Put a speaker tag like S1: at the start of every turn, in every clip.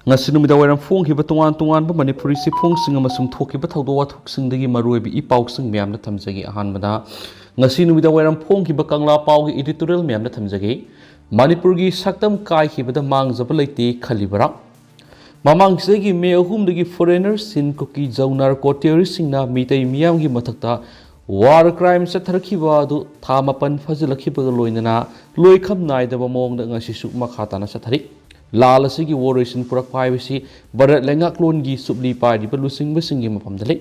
S1: ngasi numida wairam phonghiba tungan ba Manipuri si phongsing amasung thokiba thawdo wathoksingdagi maruibi I pausing miyamna thamjagi ahanbada ngasi numida wairam phonghiba kangla paugi editorial miyamna thamjagi Manipurgi Saktam Kaikhibada Mangjaba leite Khallibara mamangsidagi me ahumdagi foreigners sin kuki jaunar ko terroristsingna mitai miyamgi mathakta war crime satharkhiba adu thamapan fazilakhiba loinana loikham naidaba mongda ngasi su makhatana sathari लाल असिगी वोरेशन पुरक पाइबसी भारत लेंगाक्लोनगी सुबली पाइरिबा लुसिंगबसिंगी मफमदले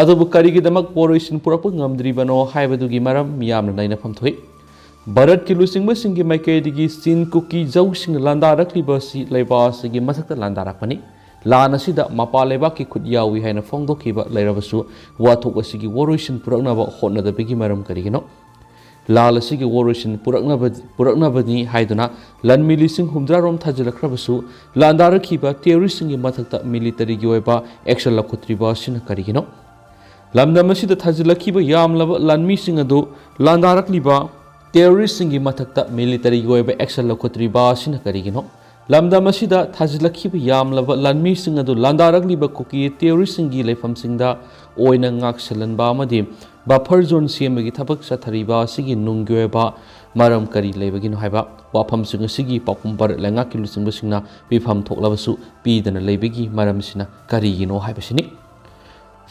S1: अदुबु करिगिदमक वोरेशन पुरक ngamdribano हाइबदुगी मरम मियामना नाइना फमथोइ भारत की लुसिंगबसिंगी माइकेदिगी सिन cookie जौसिंग लांदारखलिबसी लेबासिगी मथक्ता लांदारखपनि लान असिदा मपा लेबाकी खुद यावी हाइना फोंदोखिबा लैरबसु वाथोक असिगी वोरेशन पुरकनाबा होनदबगी मरम करिगिनो लाल असिगी वोरेशन पुरकनाबनी हाइदुना लनमी लिसिंग हुमद्रारोम थाजिलख्रबसु लांदारखिबा टेररिस्टसिंगी मथक्ता मिलिटरीगी ओइबा action लखुत्रिबा सिन करिगिनो लमदमसिदा थाजिलखिबा यामलबा लनमीसिंग अदु लांदारखलिबा टेररिस्टसिंगी मथक्ता मिलिटरीगी ओइबा action लखुत्रिबा सिन करिगिनो लमदमसिदा थाजिलखिबा यामलबा लनमीसिंग अदु लांदारखलिबा cookie टेररिस्टसिंगी लेफमसिंगदा ओइना ngakselanba amadi buffer zone siamagi thabak sathariba sigi nungyoeba maram kari leibagino haiba wafam singa sigi pakum bar lenga kilusing basingna bifam thoklabasu pidana leibagi maram sina kari gino haibasini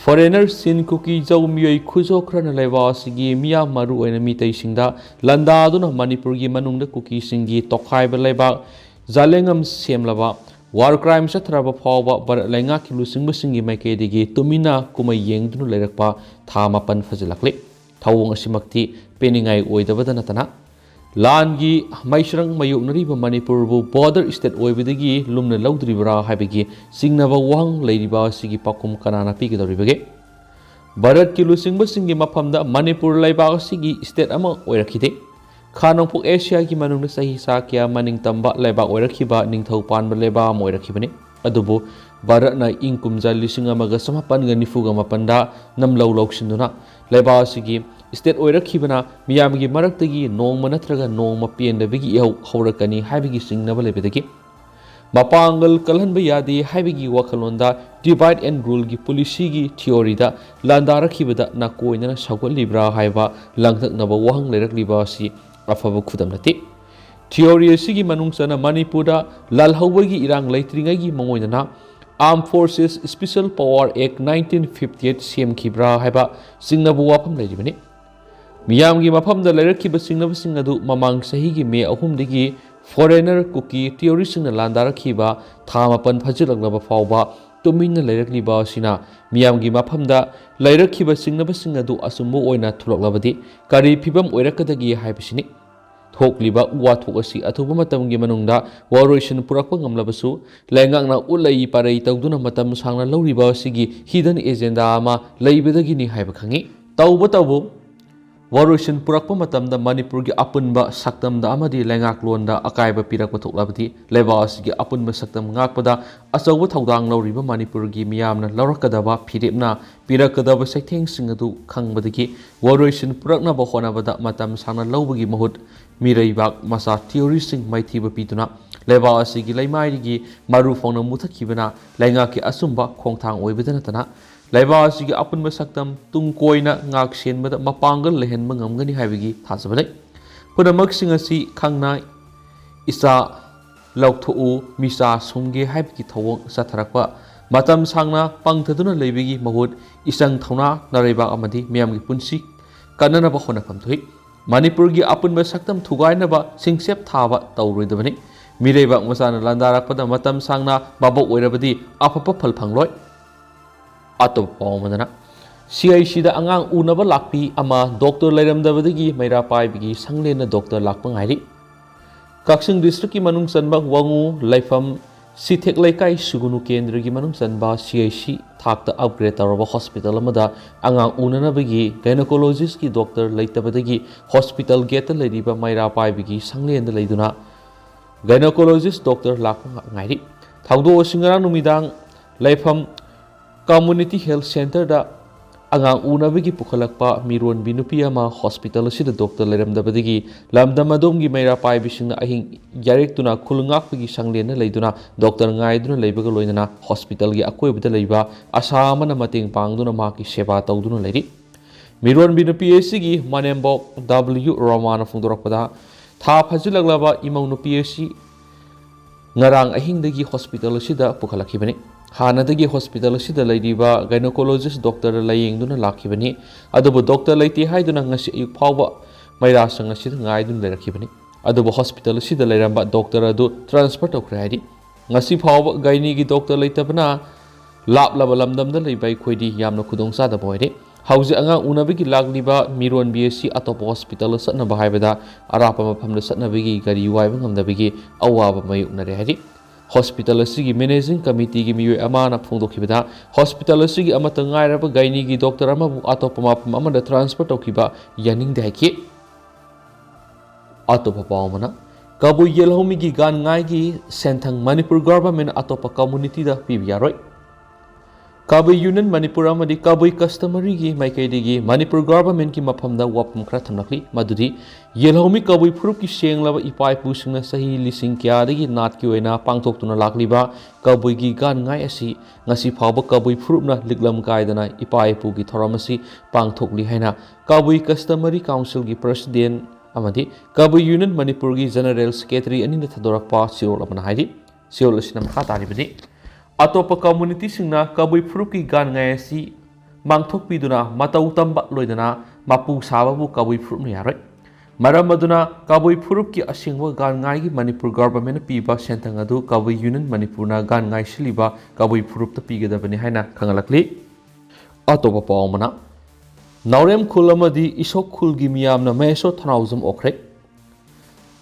S1: foreigner sin kuki jau miyoi khujokrana leiba sigi miya maru oina mitei singda landa aduna Manipur gi manungda kuki singi tokhaiba leiba zalengam semlaba war crime satraba phawba bar lenga kilusing basingi maikedige tumina kuma yengdunu leirakpa thamapan fazilakle thawong asimakti peningai oidabada natana langi maisrang mayuknariba Manipur bu border state oibidagi lumna laudribara haibigi singnaba wang leiriba sigi pakum kanana pigidoribage Bharat kilusing basingi maphamda Manipur laiba sigi state ama oirakhide Khanongpuk Asia ki manungda sahi sakya maning tamba leba oirakhiba ningthau panba leba moirakhibani adubu Bharatna ingkumja lisinga maga samapan ga nifuga mapanda namlau loksinduna leba sigi state oirakhibana miyamgi maraktagi nongma natraga nongma pendabigi haurakani haibigi singnaba lebedagi mapangal kalhanba yadi haibigi wakhalonda divide and rule gi policy gi theory da landarakhibada na koinana sagol libra haiba langthaknaba wahang lerakliba si afaba khudam nati theory asigi manungsana Manipurda lalhawbagi irang leitringagi mangoinana Armed Forces Special Power Act 1958 semkhibra haiba singnabu wafam leiribani miyamgi mafamda leirakhiba singnabu singadu mamang sahigi me ahumdagi foreigner kuki terrorist na landarakhiba thamapan phajilaklaba fawba tumina leirakliba sina miyamgi mafamda leirakhiba singnaba singadu asumbu oina thuloklabadi kari phibam oirakadagi haibasini thokliba wathok asi athuba matamgi manungda waroisin purakpa ngamlabasu lengangna ulai parai tawduna matam sangna lawriba sigi hidden agenda ama leibadagi ni haiba khangi tawbu Waroisin purakpa matamda Manipur gi apunba Saktam da amadi lengaklonda akaiba pirakpa thoklabadi leba asigi apunba Saktam ngakpada achauba thaudang lawriba Manipur gi miyamna lawrakadaba phirepna pirakadaba saitheng singadu khangbadagi waroisin puraknaba honabada matam sangna lawbagi mahut mireibak masa theorising maithiba piduna leba asigi leimairigi maru phongna muthakhibana lengaki asumba khongthang oibadana tana laiba asigi apunba Saktam tungkoina ngak senbada mapangal lehenba ngamgani haibigi thasabadai punamak singasi khangna isa laukthu misa sumge haibigi thawong satharakpa matam sangna pangthaduna leibigi mahut isang thauna naraiba amadi miyamgi punsi kanana ba honafam thoi Manipur gi apunba Saktam thugainaba singsep thaba tawroidabani mireba masana landarakpada matam sangna babok oirabadi apapa phal phangloi atop pawmadana CIC da angang unaba lakpi ama doctor lairamdabadagi maira paibigi sanglena doctor lakpa ngairi Kaksing district ki manung sanba wangu laifam sithek laikai sugunu kendra gi manung sanba CIC thakta upgrade taraba hospital amada angang unanabagi gynecologist ki doctor laitabadagi hospital gate lairiba maira paibigi sanglena laiduna gynecologist doctor lakpa ngairi thaudo singara numidang laifam Community Health Center da angang unabagi pukhalakpa miron binupi ama hospital asida doctor leramdabadagi lamdam adomgi maira paibisingna ahing yarektuna khulngakpagi sanglena leiduna doctor ngaiduna leibaga loinana hospital gi akoibada leiba asamana mateng pangduna maki seba tawduna leiri miron binupi asigi manembok w romana phungdorakpada tha phajilaglaba imau nupi asi ngarang ahingdagi hospital asida pukhalakibani हानादगी hospital असिदा लैरिबा gynaecologist doctor लायेंगदुना लाखिबनी अदुबो doctor लैते हाइदुना ngasi ayuk phawba mairasang asida ngaidun lerakibani adubo hospital asida lairamba doctor adu transfer tokre haidi ngasi phawba gaini gi doctor laitabana lap laba lamdamda leibai khoidi yamna khudongsa da boire hauji anga unabigi lagliba miron bsc atop hospital satna bahaibada arapa maphamda satna bigi gari waiba ngamdabigi awaba mayuknare haidi hospital asigi managing committee gi miyo amana phongdokibada hospital asigi amata ngairaba gaini gi doctor ama bu atopama amada transfer tokiba yaning deki atopa pawmana kabu yelhomi gi gan ngai gi senthang manipur government atopa community da pibiyaroi kabu union manipur amadi kabu customary gi maikaidigi manipur government ki maphamda wapum khra thamnakli madudi yelhomi kabu phrup ki senglaba ipai pusingna sahi lising kya dagi nat ki oina pangthoktuna lakliba kabu gi gan ngai asi ngasi phawba kabu phrupna liklam kaidana ipai pu gi thoramasi pangthokli haina kabu customary council gi president amadi kabu union manipur gi general secretary ani na thadorakpa siol amana haidi siol asina makha taribani atopa community singna kabui phruki gan ngai si mangthok piduna matau tamba loidana mapu sababu kabui phrup ne yaroi maram maduna kabui phrup ki asingwa gan ngai gi manipur government piba sentang adu kabui union manipur na gan ngai siliba kabui phrup ta pigedabani haina khangalakli atopa pawmana naurem khulamadi isok khul gi miyamna meso thanauzam okhre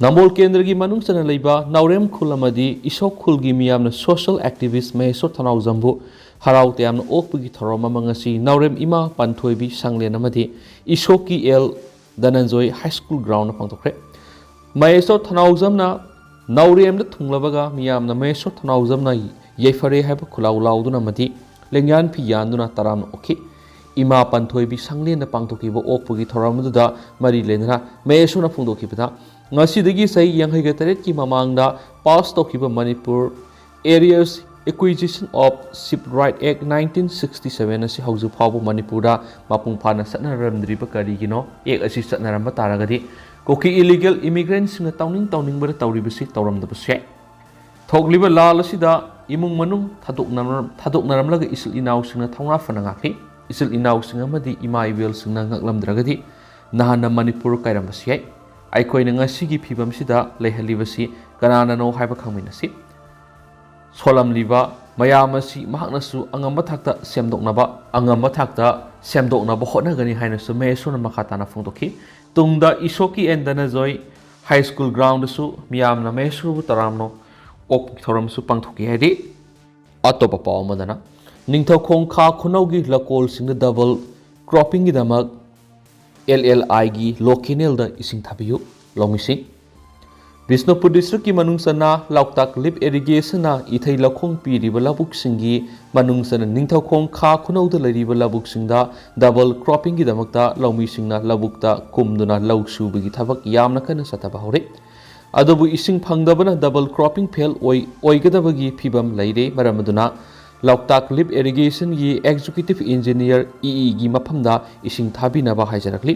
S1: Nambol Kendra gi manung sana leiba naurem khulamadi isok khul gi miyamna social activist meso thanau zambu harau te amna okpagi tharoma mangasi naurem ima panthoibi sanglen amadi isoki el dananjoi high school ground pangtokre meso thanau zamna naurem da thunglabaga miyamna meso thanau zamna yeifare haba khulau lauduna madi lengyan phi yanduna taram okhi ima panthoibi sanglen da pangtokibo okpagi thoramduda mari lenna meso na phungdokibada ngasidagi sai yanghaiga taret ki mamangda pass tokiba manipur areas acquisition of ship right act 1967 asi hauju phabu manipura mapung phana satnaramdriba karigino ek asi satnaramba taragadi koki illegal immigrants na tawning bara tawribasi tawramdabase thogliba lal asida imung manung thadoknaramlaga isil inaw singna thawna fanangakhi isil inaw singa madi ima ibel singna ngaklamdragadi nahana manipur kairambasi aikoina ngasigi phibam sida lehalibasi kanana no haiba khangminasi solamliba mayamasi mahaknasu angamba thakta semdoknaba hotnagani hainasu mesuna makhatana phungdokhi tungda isoki endana joy high school ground su miyamna mesu taramno ok thoramsu pangthoki hadi atopa pawmadana ningthaukhong kha khunaugi lakol singda double cropping gi damak LLI gi lokinel da ising thabiyu lomising Bisnupur district ki manungsana lauktak lip irrigation na ithai lakhong piriba labuk singi manungsana ningthaukhong kha khunau da lariba labuk singda double cropping gi damakta lomi singna labukta kumduna lausu bigi thabak yamna kana sataba hore adobu ising phangdabana double cropping fail oigadabagi phibam laire maramaduna Lauktak lip irrigation gi executive engineer EE gi maphamda ising thabina ba haijarakli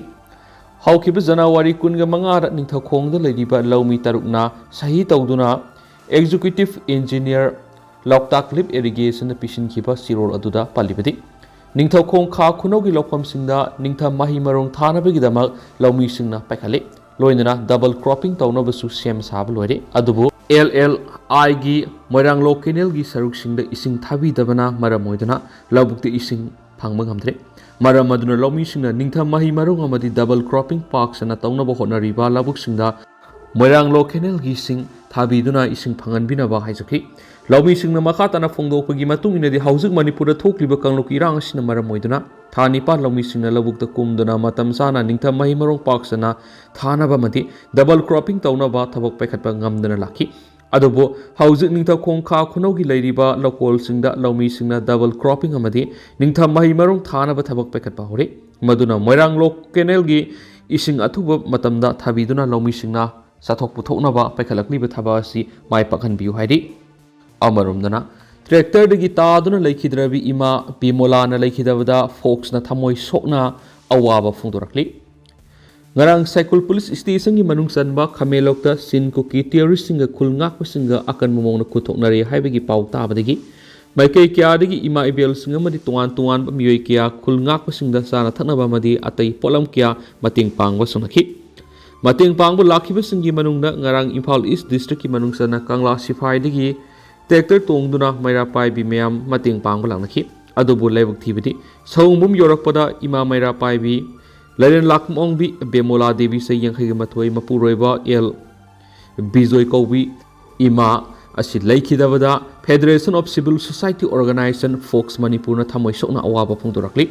S1: haukiba January 15 ningthaukhongda leiriba laumi tarukna sahi tawduna executive engineer Lauktak lip irrigation na pisin khiba sirol aduda palibadi ningthaukhong kha khunaugi lokham singda ningtha mahi marong thanabagi damak laumi singna paikhale loinana double cropping tawnabasu sem sab loire adubu LLI gi moirang local gi saruk singda ising thabi dabana maram oidana labukte ising phangma ngamdre maram aduna lomi singna ningtha mahi marung amadi double cropping parks na tawna bo honariba labuk singda moirang local gi sing thabi duna ising phangan bina ba haijakhi lomi singna makha tana phongdokpagi matung inadi haujik manipur da thokliba kanglok irang asina maram oiduna thani pa lomi singna labukta kumduna matam sana ningtha mahi marung parks na thana ba mati double cropping tawna ba thabak paikhatpa ngamdana lakhi ꯑꯗꯨꯕꯨ ꯍꯧꯖꯤꯛ ꯅꯤꯡꯊꯧꯈꯣꯡ ꯈꯥ ꯈꯨꯅꯧꯒꯤ ꯂꯩꯔꯤꯕ ꯂꯧꯀꯣꯜꯁꯤꯡꯗ ꯂꯧꯃꯤꯁꯤꯡꯅ double cropping ꯑꯃꯗꯤ ꯅꯤꯡꯊꯝ ꯃꯍꯩ ꯃꯔꯣꯡ ꯊꯥꯅꯕ ꯊꯕꯛ ꯄꯥꯏꯈꯠꯄ ꯍꯧꯔꯤ ꯃꯗꯨꯅ ꯃꯣꯏꯔꯥꯡꯂꯣꯛ ꯀꯦꯅꯦꯜꯒꯤ ꯏꯁꯤꯡ ꯑꯊꯨꯕ ꯃꯇꯝꯗ ꯊꯥꯕꯤꯗꯨꯅ ꯂꯧꯃꯤꯁꯤꯡꯅ ꯆꯥꯊꯣꯛ ꯄꯨꯊꯣꯛꯅꯕ ꯄꯥꯏꯈꯠꯂꯛꯂꯤꯕ ꯊꯕꯛ ꯑꯁꯤ ꯃꯥꯏ ꯄꯥꯛꯍꯟꯕꯤꯌꯨ ꯍꯥꯏꯔꯤ ꯑꯃꯔꯣꯝꯗꯅ ट्रैक्टरदगी तादुना लेखिद्रबी इमा बिमोलाना लेखिदबदा फोक्सना थमोय सोकना अवाबा फोंदोरखली ngarang साइकल पुलिस स्टेशन की मनुंग चनबा खमेलोकता सिन कुकी टेररिस्ट सिंगा खुलंगाकपसिंगा अकन ममोंगना खुथोकनरे हाइबगी पाउ ताबदगी माइकै क्यादगी इमा इबेल सिंगा मदि तोंगान तोंगान मियोय क्या खुलंगाकपसिंगा चाना थनबा मदि अतै पोलम क्या मतिंग पांगबा सुनखी मतिंग पांगबा लाखिबसिंगी मनुंगना ngarang इम्फाल ईस्ट डिस्ट्रिक्ट की मनुंग चना कांगला सिफाइदगी ट्रैक्टर तोंगदुना मैरा पाइबी मैम मतिंग पांगबा लांगखी अदुबु लेबक थीबदी सौंगमुम योरकपदा इमा मैरा पाइबी लैरन लाखमोंगबी बेमोला देवी से यंखैगे मथोय मपुरोयबा एल बिजोय कौबी इमा असि लैखिदबदा federation of civil society organisation FOCS Manipur न थमोय सोकना अवाबा फोंदोरकली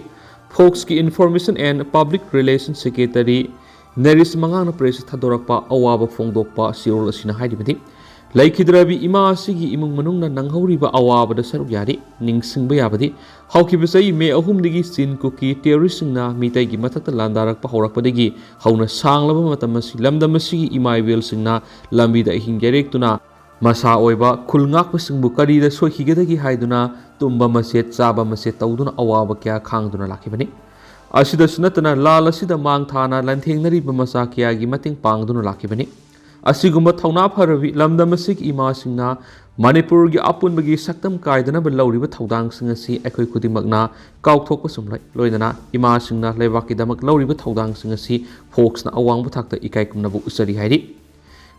S1: फोक्स की information and public relation secretary Neris Mangang press थादोरकपा अवाबा फोंदोकपा सिरोल असिना हाइदिबदी लैखिद्रबी इमा असिगी इमुंग मनुंगना नंगहौरिबा अवाबदा सरुक यारि निंगसिंगबा याबदी हौखिबा सई मे अहुमदगी सिन कुकी टेररिस्टसिंगना मितैगी मथक्ता लांदारकपा हौरकपदगी हौना सांगलबा मतमसि लमदमसिगी इमाइबेलसिंगना लंबिदा हिंगेरेक्तुना मसा ओइबा खुलंगाकपसिंगबु करीदा सोखिगदगी हाइदुना तुम्बा मसेत चाबा मसेत तौदुना अवाबा क्या खांगदुना लाखिबनी असिदसु नतना लाल असिदा मांग थाना लंथेंगनरिबा मसा क्यागी मतिंग पांगदुना लाखिबनी असिगुम्बा थौना फरबी लमदमसिग इमासिंगना मणिपुर की अपुनबगी सक्तम कायदनब लौरिबा थौदांगसिंग असि अखोय खुदिमकना काउथोकपा सुमलै लोइदना इमासिंगना लेबाकीदमक लौरिबा थौदांगसिंग असि फोक्सना अवांगबा थाकता इकाइकुमनबु उसरी हाइरि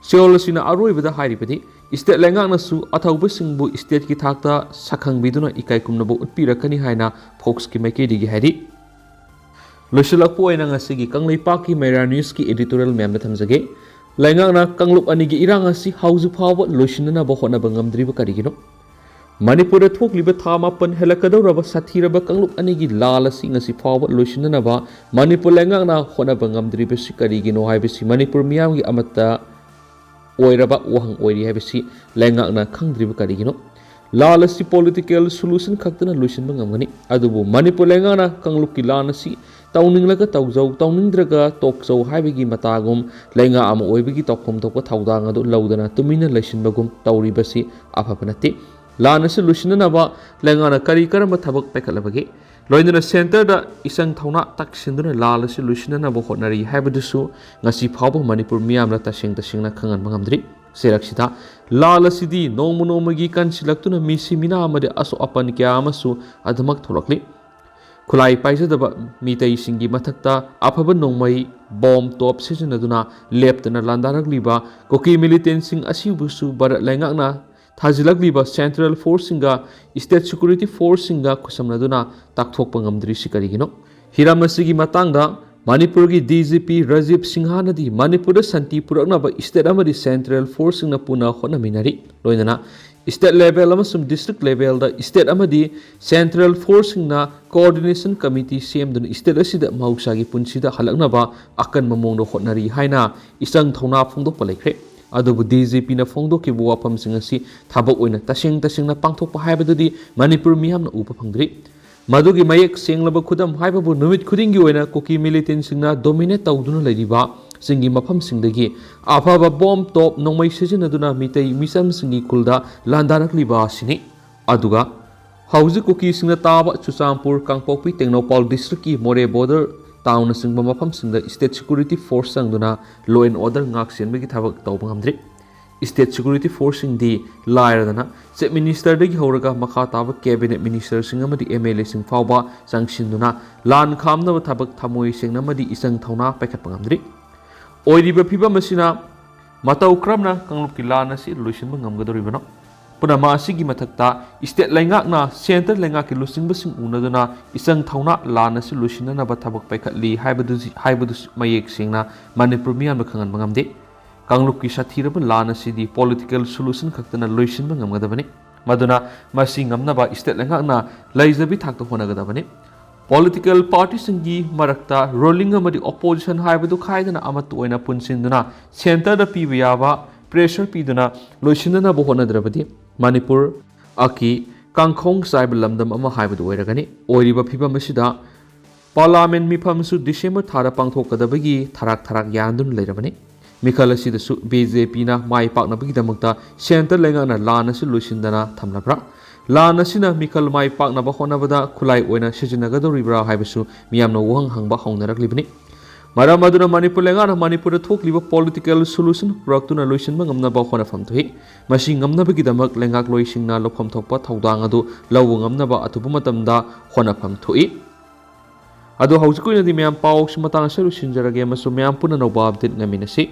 S1: सेओल असिना अरोइबदा हाइरिबदी स्टेट लेंगांगनासु अथौबसिंगबु स्टेट की थाकता सखंगबिदुना इकाइकुमनबु उत्पिरकनी हाइना फोक्स की मैकेदिगी हाइरि लोइसलकपो ओइना ngasiगी कंगलैपाकि मैरा न्यूज की एडिटोरियल मैम थमजगे लैंगांगना कंगलुप अनिगी इरांग असि हाउजु फाव लोइसिननबा होनबा ngamdriba karigino मणिपुर थोकलिबा था मापन हेलकदौरबा साथीरबा कंगलुप अनिगी लाल असि ngasi फाव लोइसिननबा मणिपुर लैंगांगना होनबा ngamdriba सि karigino हाइबसि मणिपुर मियामगी अमत्ता ओइरबा वहंग ओइरि हाइबसि लैंगांगना खंगद्रिबा karigino लाल असि पॉलिटिकल सॉल्यूशन खक्तना लोइसिनबा ngamgani अदुबु मणिपुर लैंगांगना कंगलुप की लान असि तौनिंगलगा तौजौ तौनिंद्रगा तोकजौ हाइबगी मतागुम लैंगा अमा ओइबगी तौखम तौप थौदांग अदु लौदना तुमिना लैसिनबगुम तौरिबसि अफबा नत्ते लानसि लुसिननबा लैंगाना करी करम थबक पैखलबगे लोइनना सेंटर दा इसंग थौना तकसिनदुना लालसि लुसिननबा होटनरी हाइबदुसु ngasi फावबो मणिपुर मियामला तसेंग तसेंगना खंगन मंगमद्रि सेरक्सिदा लालसिदी नोमनोमगी कंसिलक्तुना मिसि मिना अमदे असो अपन क्या अमसु अधमक थोरकली खुलाई पाइजदबा मितैसिंगी मथक्ता अफब नोंमई बॉम्ब टॉप सिजनदुना लेप्तना लांदारगलिबा कोकी मिलिटेंसिंग असिबुसु भारत लैंगांगना थाजिलगलिबा सेंट्रल फोर्सिंगा स्टेट सिक्योरिटी फोर्सिंगा खुसमनदुना ताकथोकपा ngamdrisi karigino हिरामसिगी मतंगदा मणिपुर की डीजीपी राजीव सिंहानदी मणिपुर शांति पुरक्नबा स्टेट अमदी सेंट्रल फोर्सिंगना पुना होनमिनारी लोइनना स्टेट लेवल अमसुम डिस्ट्रिक्ट लेवल दा स्टेट अमदी सेंट्रल फोर्सिंगना कोऑर्डिनेशन कमिटी सेमदुन स्टेट असिदा महौसागी पुंसिदा हलक्नबा अकन ममोंदो होटनरी हाइना इसंग थौना फोंदोकपा लेख्रे अदुबु डीजीपी ना फोंदोकिबु वाफमसिंग असि थाबक ओइना तसेंगना पांथोकपा हाइबदुदि मणिपुर मियामना उबा फंगद्रि मधुगी मयेक सेंगलबा खुदम हाइबबु नुमित खुदिंगी ओइना कोकी मिलिटेंसिंगना डोमिनेट तौदुना लैरिबा सिंगी मफम सिंगदगी आफाबा बॉम्ब टॉप नोंमै सिजनदुना मितै मिसम सिंगी कुलदा लांदारकलिबा सिनि अदुगा हौजि कुकी सिंगना ताबा चुचामपुर कांगपोकपी टेक्नोपाल डिस्ट्रिक्ट की मोरे बॉर्डर टाउन सिंगबा मफम सिंगदा स्टेट सिक्योरिटी फोर्स संगदुना law and order ngak senbagi thabak tawba ngamdri state security force सिंगदी लायरदना चीफ मिनिस्टर दगी हौरगा मखा ताबा कैबिनेट मिनिस्टर सिंग अमदी एमएलए सिंग फावबा संगसिनदुना लान खामनबा थबक थमोय सिंगनमदी इसंग थौना पैखतपा ngamdri ओइरिबा फिबम असिना मतौ क्रमना कंगलुपकी लान असि लुसिनबा ngamgadoribano पुनमा असिगी मथक्ता स्टेट लैंगाकना सेंटर लैंगाकी लुसिंगबसिंग उनदुना इसंग थौना लान असि लुसिननबा थबक पैखतली हाइबदु मयेक सिंगना मणिपुर मियामबा खंगनबा ngamde कांगलुपकी साथीरबा लान असिदी पॉलिटिकल सॉल्यूशन खक्तना लुसिनबा ngamgadabani मदुना मसि ngamnaba स्टेट लैंगाकना लैजबि थाकता होनगदबani पॉलिटिकल पार्टी सिंगी मरक्ता रोलिंग अमदी ऑपोजिशन हाइबदु खाइदना अमत ओइना पुनसिनदुना सेंटर दा पीबा याबा ꯄ꯭ꯔꯦꯁꯔ ꯄꯤꯗꯨꯅ ꯂꯣꯏꯁꯤꯟꯅꯅꯕ ꯍꯣꯠꯅꯗ꯭ꯔꯕꯗꯤ ꯃꯅꯤꯄꯨꯔ ꯑꯀꯤ ꯀꯥꯡꯈꯣꯡ ꯆꯥꯏꯕ ꯂꯝꯗꯝ ꯑꯃ ꯍꯥꯏꯕꯗꯨ ꯑꯣꯏꯔꯒꯅꯤ꯫ ꯑꯣꯏꯔꯤꯕ ꯐꯤꯚꯝ ꯑꯁꯤꯗ ꯄꯥꯔꯂꯤꯌꯥꯃꯦꯟꯠ ꯃꯤꯐꯝꯁꯨ ꯗꯤꯁꯦꯝꯕꯔ ꯊꯥꯗ ꯄꯥꯡꯊꯣꯛꯀꯗꯕꯒꯤ ꯊꯥꯔꯥꯛ ꯌꯥꯟꯗꯨꯅ ꯂꯩꯔꯕꯅꯤ꯫ ꯃꯤꯈꯜ ꯑꯁꯤꯗꯁꯨ ꯕꯤ.ꯖꯦ.ꯄꯤꯅ ꯃꯥꯏ ꯄꯥꯛꯅꯕꯒꯤꯗꯃꯛꯇ ꯁꯦꯟꯇꯔ ꯂꯩꯉꯥꯛꯅ ꯂꯥꯟ ꯑꯁꯤ ꯂꯣꯏꯁꯤꯟꯗꯅ ꯊꯝꯂꯕ꯭ꯔꯥ? ꯂꯥꯟ ꯑꯁꯤꯅ ꯃꯤꯈꯜ ꯃꯥꯏ ꯄꯥꯛꯅꯕ ꯍꯣꯠꯅꯕꯗ ꯈꯨꯠꯂꯥꯏ ꯑꯣꯏꯅ ꯁꯤꯖꯤꯟꯅꯒꯗꯧꯔꯤꯕ꯭ꯔꯥ ꯍꯥꯏꯕꯁꯨ ꯃꯤꯌꯥꯝꯅ ꯋꯥꯍꯪ ꯍꯪꯕ ꯍꯧꯅꯔꯛꯂꯤꯕꯅꯤ꯫ ꯃꯔꯝ ꯑꯗꯨꯅ ꯃꯅꯤꯄꯨꯔ ꯂꯩꯉꯥꯛꯅ ꯃꯅꯤꯄꯨꯔꯗ ꯊꯣꯛꯂꯤꯕ ꯄꯣꯂꯤꯇꯤꯀꯦꯜ ꯁꯣꯂꯨꯁꯟ ꯄꯨꯔꯛꯇꯨꯅ ꯂꯣꯏꯁꯤꯟꯕ ꯉꯝꯅꯕ ꯍꯣꯠꯅꯐꯝ ꯊꯣꯛꯏ꯫ ꯃꯁꯤ ꯉꯝꯅꯕꯒꯤꯗꯃꯛ ꯂꯩꯉꯥꯛꯂꯣꯏꯁꯤꯡꯅ ꯂꯧꯐꯝ ꯊꯣꯛꯄ ꯊꯧꯗꯥꯡ ꯑꯗꯨ ꯂꯧꯕ ꯉꯝꯅꯕ ꯑꯊꯨꯕ ꯃꯇꯝꯗ ꯍꯣꯠꯅꯐꯝ ꯊꯣꯛꯏ꯫ ꯑꯗꯣ ꯍꯧꯖꯤꯛꯀꯤ ꯑꯣꯏꯅꯗꯤ ꯃꯌꯥꯝ ꯄꯥꯎꯁꯤ ꯃꯇꯥꯡ ꯑꯁꯤꯗ ꯂꯣꯏꯁꯤꯟꯖꯔꯒꯦ ꯑꯃꯁꯨꯡ ꯃꯌꯥꯝ ꯄꯨꯟꯅ ꯅꯧꯕ ꯑꯞꯗꯦꯠ ꯉꯝꯃꯤꯟꯅꯁꯤ꯫